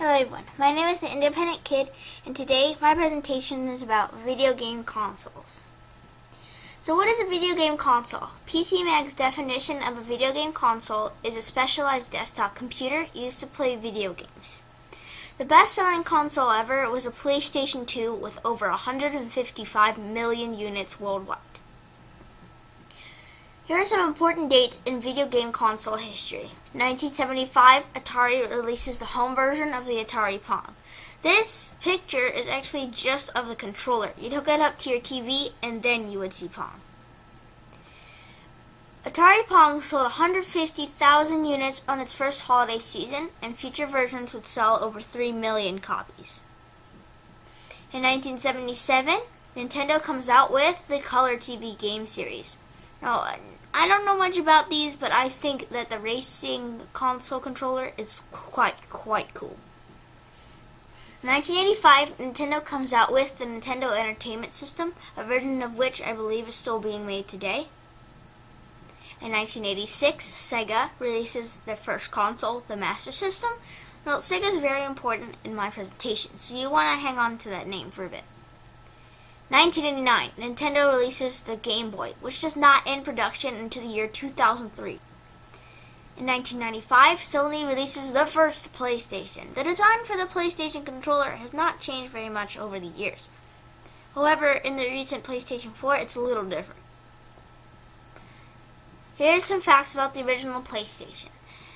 Hello everyone, my name is the Independent Kid, and today my presentation is about video game consoles. So what is a video game console? PC Mag's definition of a video game console is a specialized desktop computer used to play video games. The best-selling console ever was a PlayStation 2 with over 155 million units worldwide. Here are some important dates in video game console history. 1975, Atari releases the home version of the Atari Pong. This picture is actually just of the controller. You'd hook it up to your TV and then you would see Pong. Atari Pong sold 150,000 units on its first holiday season, and future versions would sell over 3 million copies. In 1977, Nintendo comes out with the Color TV game series. Now, I don't know much about these, but I think that the racing console controller is quite cool. In 1985, Nintendo comes out with the Nintendo Entertainment System, a version of which I believe is still being made today. In 1986, Sega releases their first console, the Master System. Now, Sega is very important in my presentation, so you want to hang on to that name for a bit. 1989, Nintendo releases the Game Boy, which does not end production until the year 2003. In 1995, Sony releases the first PlayStation. The design for the PlayStation controller has not changed very much over the years. However, in the recent PlayStation 4, it's a little different. Here are some facts about the original PlayStation.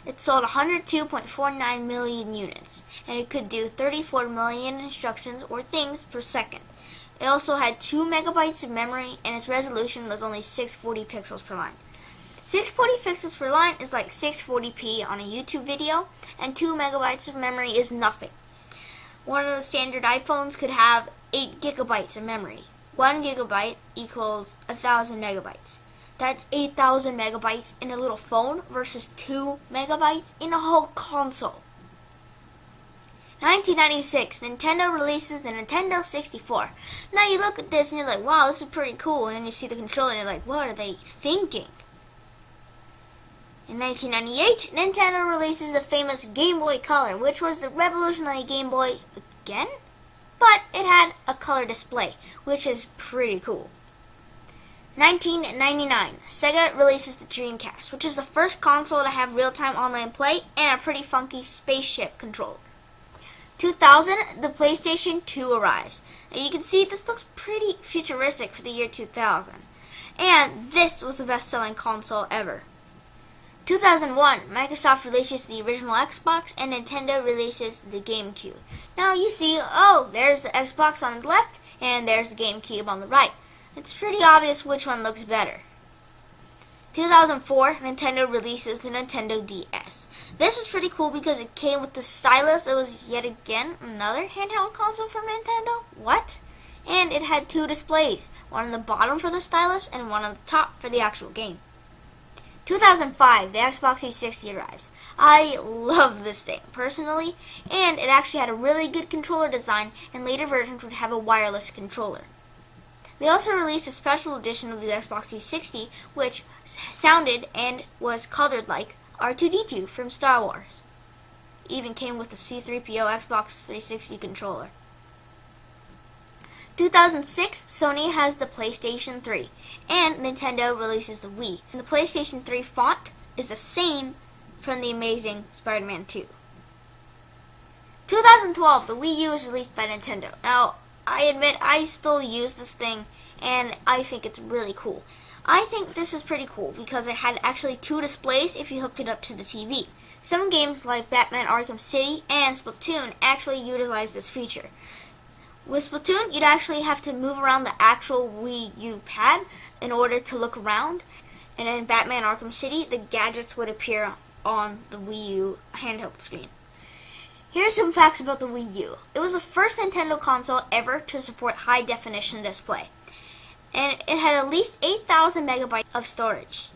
It sold 102.49 million units, and it could do 34 million instructions or things per second. It also had 2 megabytes of memory, and its resolution was only 640 pixels per line. 640 pixels per line is like 640p on a YouTube video, and 2 megabytes of memory is nothing. One of the standard iPhones could have 8 gigabytes of memory. 1 gigabyte equals 1,000 megabytes. That's 8,000 megabytes in a little phone versus 2 megabytes in a whole console. 1996, Nintendo releases the Nintendo 64. Now you look at this and you're like, wow, this is pretty cool. And then you see the controller and you're like, what are they thinking? In 1998, Nintendo releases the famous Game Boy Color, which was the revolutionary Game Boy again, but it had a color display, which is pretty cool. 1999, Sega releases the Dreamcast, which is the first console to have real-time online play and a pretty funky spaceship controller. 2000, the PlayStation 2 arrives. Now you can see this looks pretty futuristic for the year 2000. And this was the best-selling console ever. 2001, Microsoft releases the original Xbox and Nintendo releases the GameCube. Now you see, oh, there's the Xbox on the left and there's the GameCube on the right. It's pretty obvious which one looks better. 2004, Nintendo releases the Nintendo DS. This is pretty cool because it came with the stylus. It was yet again another handheld console from Nintendo. What? And it had 2 displays, one on the bottom for the stylus and one on the top for the actual game. 2005, the Xbox 360 arrives. I love this thing personally, and it actually had a really good controller design, and later versions would have a wireless controller. They also released a special edition of the Xbox 360, which sounded and was colored like R2-D2 from Star Wars. It even came with the C-3PO Xbox 360 controller. 2006, Sony has the PlayStation 3, and Nintendo releases the Wii. And the PlayStation 3 font is the same from the Amazing Spider-Man 2. 2012, the Wii U is released by Nintendo. Now, I admit I still use this thing, and I think it's really cool. I think this is pretty cool because it had actually 2 displays if you hooked it up to the TV. Some games like Batman Arkham City and Splatoon actually utilize this feature. With Splatoon, you'd actually have to move around the actual Wii U pad in order to look around, and in Batman Arkham City, the gadgets would appear on the Wii U handheld screen. Here are some facts about the Wii U. It was the first Nintendo console ever to support high-definition display, and it had at least 8,000 megabytes of storage.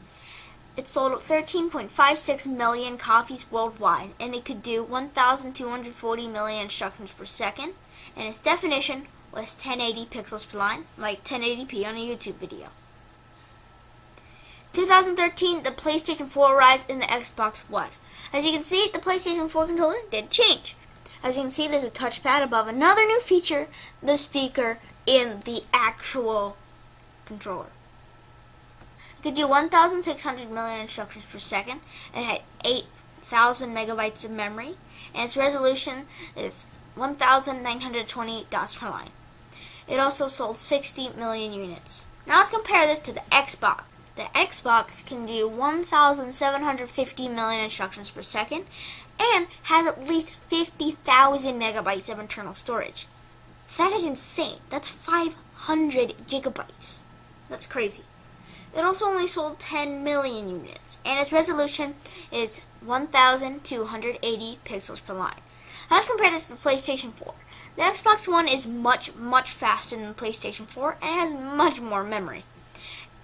It sold 13.56 million copies worldwide, and it could do 1,240 million instructions per second, and its definition was 1080 pixels per line, like 1080p on a YouTube video. 2013, the PlayStation 4 arrives in the Xbox One. As you can see, the PlayStation 4 controller did change. As you can see, there's a touchpad above another new feature, the speaker in the actual controller. It could do 1,600 million instructions per second. It had 8,000 megabytes of memory, and its resolution is 1,928 dots per line. It also sold 60 million units. Now let's compare this to the Xbox. The Xbox can do 1,750 million instructions per second and has at least 50,000 megabytes of internal storage. That is insane. That's 500 gigabytes. That's crazy. It also only sold 10 million units, and its resolution is 1,280 pixels per line. Now let's compare this to the PlayStation 4. The Xbox One is much, much faster than the PlayStation 4 and has much more memory.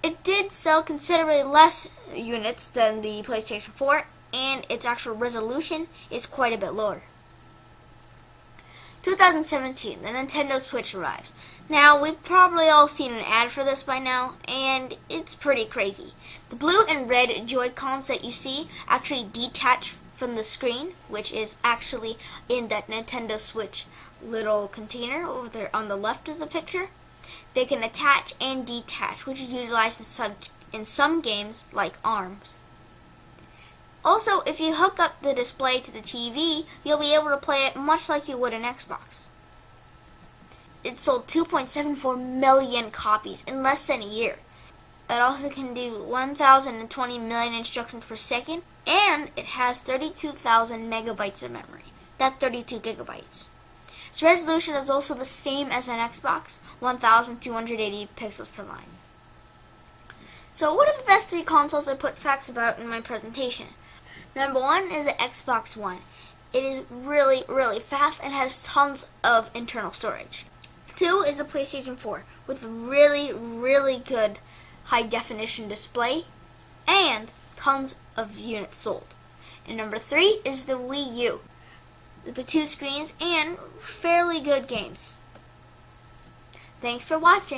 It did sell considerably less units than the PlayStation 4, and its actual resolution is quite a bit lower. 2017, the Nintendo Switch arrives. Now, we've probably all seen an ad for this by now, and it's pretty crazy. The blue and red Joy-Cons that you see actually detach from the screen, which is actually in that Nintendo Switch little container over there on the left of the picture. They can attach and detach, which is utilized in some games like ARMS. Also, if you hook up the display to the TV, you'll be able to play it much like you would an Xbox. It sold 2.74 million copies in less than a year. It also can do 1,020 million instructions per second, and it has 32,000 megabytes of memory. That's 32 gigabytes. Its resolution is also the same as an Xbox, 1,280 pixels per line. So what are the best three consoles I put facts about in my presentation? Number 1 is the Xbox One. It is really, really fast and has tons of internal storage. 2 is the PlayStation 4 with a really, really good high-definition display and tons of units sold. And number 3 is the Wii U with the 2 screens and fairly good games. Thanks for watching.